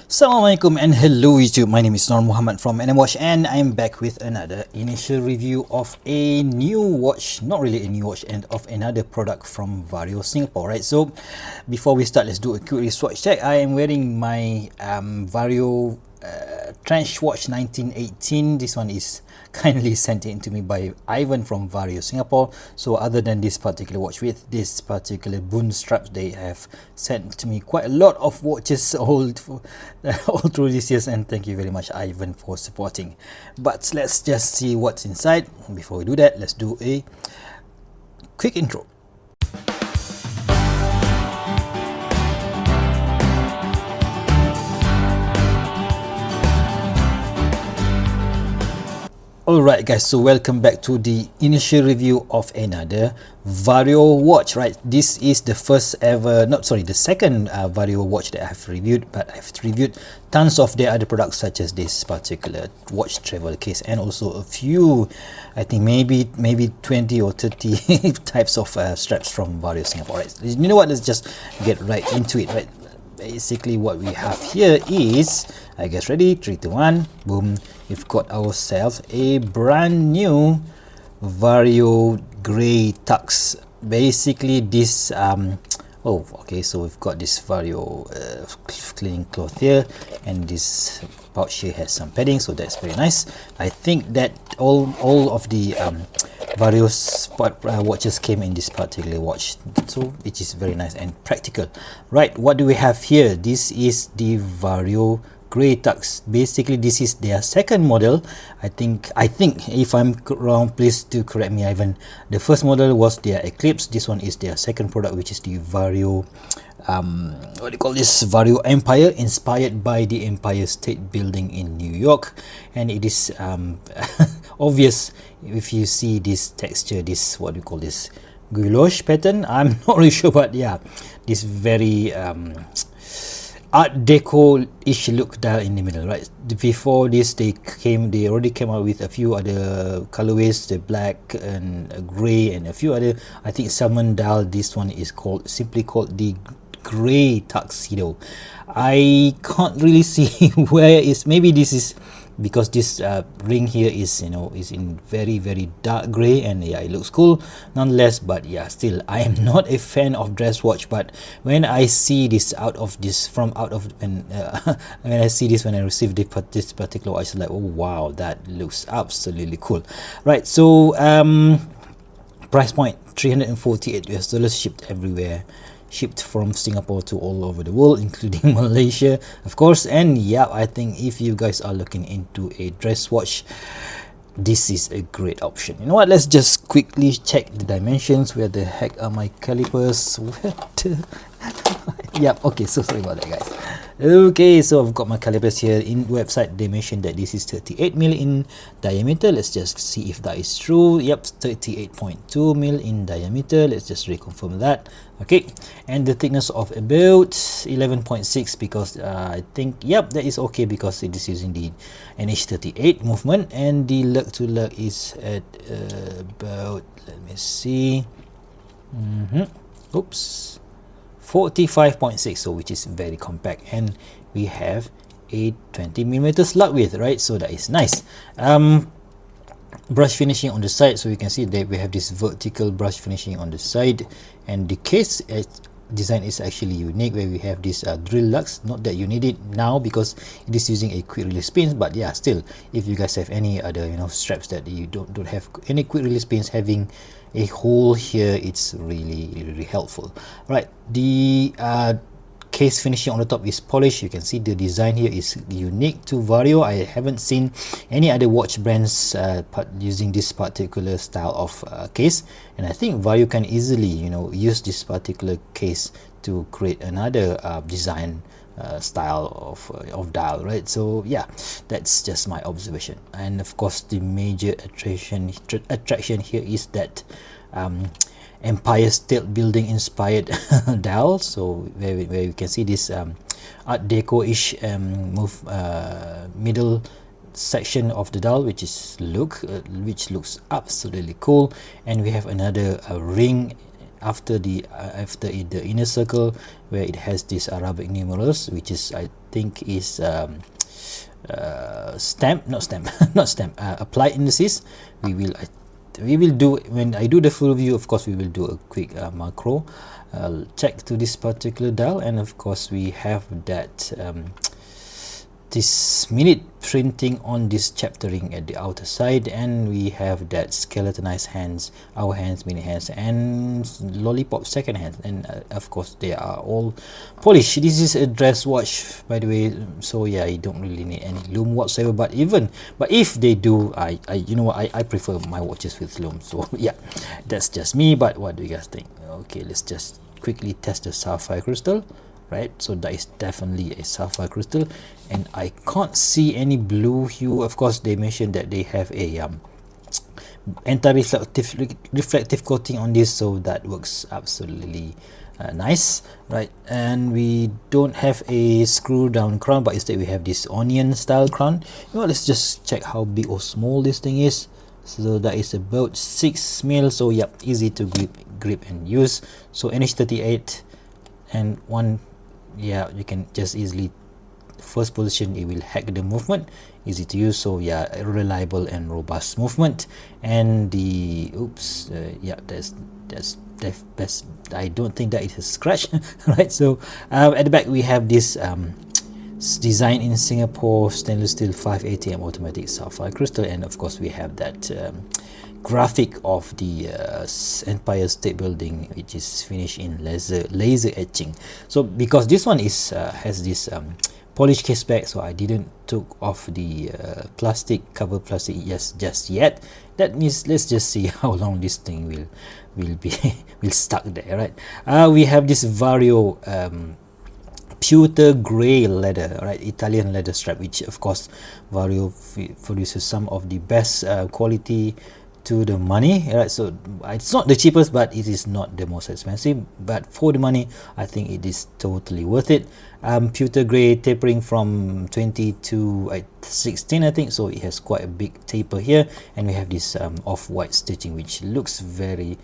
Assalamualaikum and hello YouTube, my name is Nur Muhammad from NMWatch and I'm back with another initial review of a new watch, not really a new watch, and of another product from Vario Singapore, right? So before we start, let's do a quick swatch check. I am wearing my Vario trench watch 1918. This one is kindly sent in to me by Ivan from Vario Singapore. So other than this particular watch with this particular boon straps, they have sent to me quite a lot of watches all through these years, and thank you very much Ivan for supporting. But let's just see what's inside. Before we do that, let's do a quick intro. Alright guys, so welcome back to the initial review of another Vario watch, right? This is the first ever, the second Vario watch that I have reviewed, but I've reviewed tons of their other products such as this particular watch travel case and also a few, I think maybe 20 or 30 types of straps from Vario Singapore, right? You know what, let's just get right into it, right? Basically what we have here is, I guess ready, 3 2 1, boom, we've got ourselves a brand new Vario grey tux. Basically this so we've got this Vario cleaning cloth here, and this pouch here has some padding, so that's very nice. I think that all of the Vario watches came in this particular watch, so which is very nice and practical. Right, what do we have here? This is the Vario grey tux. Basically this is their second model. I think if I'm wrong, please do correct me Ivan. The first model was their Eclipse. This one is their second product, which is the Vario what do you call this, Vario Empire, inspired by the Empire State Building in New York. And it is obvious if you see this texture, this, what do you call this, gouache pattern, I'm not really sure, but yeah, this very art deco-ish look there in the middle, right? Before this they already came out with a few other colorways, the black and grey and a few other, I think salmon dial. This one is simply called the grey tuxedo. I can't really see where is, maybe this is because this ring here is in very dark gray, and yeah, it looks cool nonetheless. But yeah, still I am not a fan of dress watch, but when I see this when I see this, when I received this particular watch, like, oh wow, that looks absolutely cool, right? So price point $348, shipped everywhere, shipped from Singapore to all over the world, including Malaysia, of course. And yeah, I think if you guys are looking into a dress watch, this is a great option. You know what, let's just quickly check the dimensions. Where the heck are my calipers? Yep, okay, so sorry about that guys. Okay, so I've got my calipers here. In website they mentioned that this is 38mm in diameter. Let's just see if that is true. Yep, 38.2mm in diameter. Let's just reconfirm that. Okay, and the thickness of about 11.6, because I think, yep, that is okay, because it is using the NH38 movement, and the lug to lug is at about, let me see, oops, 45.6, so which is very compact, and we have a 20mm slug width, right? So that is nice. Brush finishing on the side, so you can see that we have this vertical brush finishing on the side, and the case design is actually unique, where we have this drill lugs. Not that you need it now because it is using a quick release pins, but yeah, still, if you guys have any other straps that you don't have any quick release pins, having a hole here, it's really helpful, right? The case finishing on the top is polished. You can see the design here is unique to Vario. I haven't seen any other watch brands using this particular style of case, and I think Vario can easily use this particular case to create another design style of dial, right? So yeah, that's just my observation. And of course the major attraction here is that Empire State Building inspired dial. So where you can see this art deco-ish middle section of the dial, which looks absolutely cool. And we have another ring the inner circle where it has these Arabic numerals, which is I think is applied indices. We will do, when I do the full review, of course we will do a quick macro check to this particular dial, and of course we have that this minute printing on this chaptering at the outer side, and we have that skeletonized hands, our hands, mini hands, and lollipop second hands, and of course they are all polished. This is a dress watch, by the way, so yeah, you don't really need any lume whatsoever, but if they do, I you know what, I prefer my watches with lume, so yeah, that's just me. But what do you guys think? Okay, let's just quickly test the sapphire crystal. Right, so that is definitely a sapphire crystal, and I can't see any blue hue. Of course, they mentioned that they have a reflective coating on this, so that works absolutely nice, right? And we don't have a screw down crown, but instead we have this onion style crown. You know what, let's just check how big or small this thing is. So that is about 6 mil, so yeah, easy to grip and use. So NH38 and one, yeah, you can just easily, first position, it will hack the movement, easy to use. So yeah, reliable and robust movement. And the yeah, that's best. I don't think that is a scratch. Right, so at the back we have this design in Singapore stainless steel 5 ATM automatic sapphire crystal, and of course we have that graphic of the Empire State Building, which is finished in laser etching. So because this one is has this polished case back, so I didn't took off the plastic just yet. That means let's just see how long this thing will be will stuck there, right? We have this Vario pewter gray leather, right, Italian leather strap, which of course Vario produces some of the best quality to the money, right? So it's not the cheapest, but it is not the most expensive, but for the money I think it is totally worth it. Pewter gray, tapering from 20 to 16, I think, so it has quite a big taper here, and we have this off-white stitching, which looks very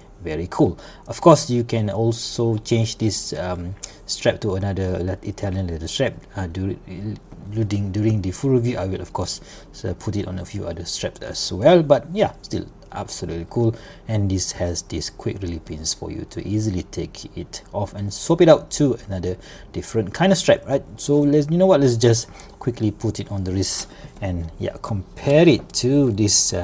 cool. Of course, you can also change this strap to another Italian leather strap. During the full review, I will of course put it on a few other straps as well, but yeah, still absolutely cool. And this has these quick release pins for you to easily take it off and swap it out to another different kind of strap, right? So let's just quickly put it on the wrist and yeah, compare it to this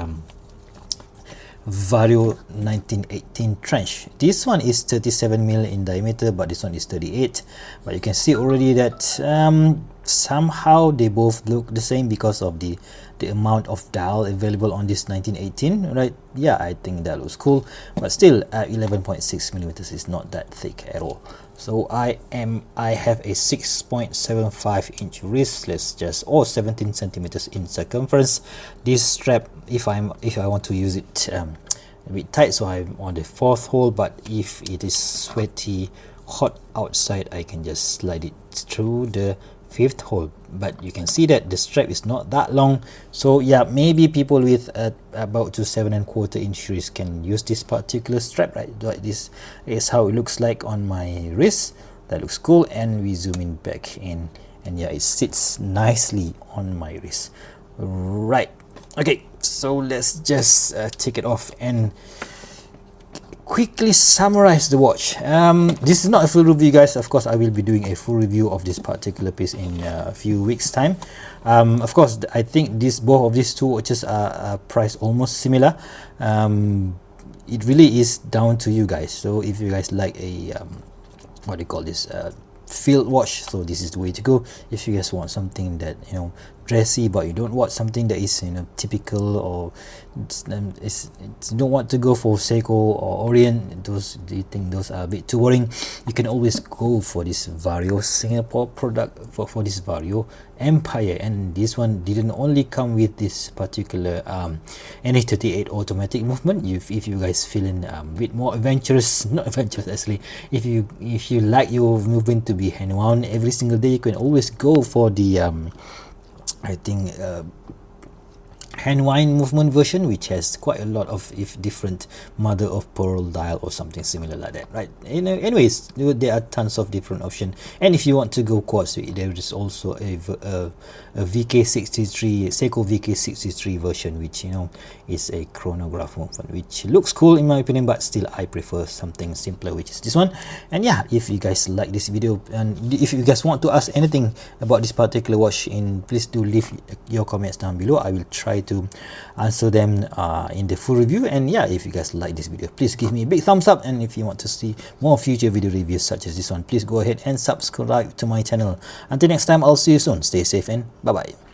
Vario 1918 trench. This one is 37 mil in diameter, but this one is 38. But you can see already that somehow they both look the same because of the amount of dial available on this 1918, right? Yeah, I think that looks cool, but still 11.6 millimeters is not that thick at all. So I have a 6.75 inch wrist, let's just, or 17 centimeters in circumference. This strap, if I want to use it a bit tight, so I'm on the 4th hole, but if it is sweaty hot outside, I can just slide it through the 5th hole. But you can see that the strap is not that long, so yeah, maybe people with about to 7¼ inch wrist can use this particular strap, right? Like this is how it looks like on my wrist. That looks cool, and we zoom in back in, and yeah, it sits nicely on my wrist, right? Okay, so let's just take it off and quickly summarize the watch. This is not a full review, guys. Of course, I will be doing a full review of this particular piece in a few weeks time. Of course, I think both of these two watches are priced almost similar. It really is down to you guys. So if you guys like a what do you call this, field watch, so this is the way to go. If you guys want something that, you know, dressy, but you don't want something that is, you know, typical, or you don't want to go for Seiko or Orient, those, do you think those are a bit too boring, you can always go for this Vario Singapore product, for this Vario Empire. And this one didn't only come with this particular NH38 automatic movement. If you guys feeling a bit more adventurous, not adventurous actually, if you like your movement to be hand wound every single day, you can always go for the I think hand wind movement version, which has quite a lot of if different mother of pearl dial or something similar like that, right? You know, anyways, there are tons of different options, and if you want to go quartz, there is also a VK63 Seiko VK63 version, which, you know, is a chronograph movement, which looks cool in my opinion, but still I prefer something simpler, which is this one. And yeah, if you guys like this video, and if you guys want to ask anything about this particular watch, please do leave your comments down below. I will try to answer them in the full review. And yeah, if you guys like this video, please give me a big thumbs up, and if you want to see more future video reviews such as this one, please go ahead and subscribe to my channel. Until next time, I'll see you soon. Stay safe and bye bye.